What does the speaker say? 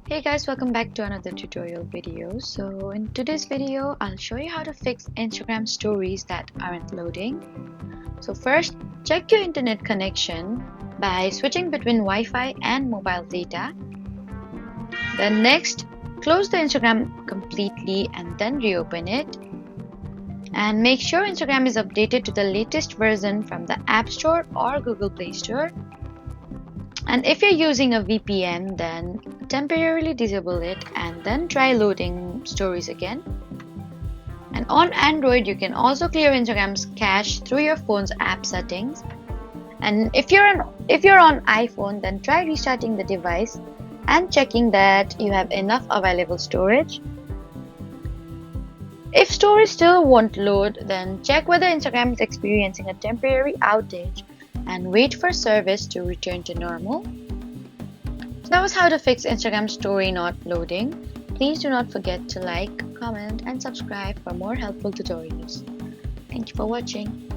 Hey guys, welcome back to another tutorial video. So in today's video, I'll show you how to fix Instagram stories that aren't loading. So first, check your internet connection by switching between Wi-Fi and mobile data. Then next, close the Instagram completely and then reopen it. And make sure Instagram is updated to the latest version from the App Store or Google Play Store. And if you're using a VPN, then temporarily disable it and then try loading stories again. And on Android, you can also clear Instagram's cache through your phone's app settings. And if you're on iPhone, then try restarting the device and checking that you have enough available storage. If stories still won't load, then check whether Instagram is experiencing a temporary outage and wait for service to return to normal. So that was how to fix Instagram story not loading. Please do not forget to like, comment and subscribe for more helpful tutorials. Thank you for watching.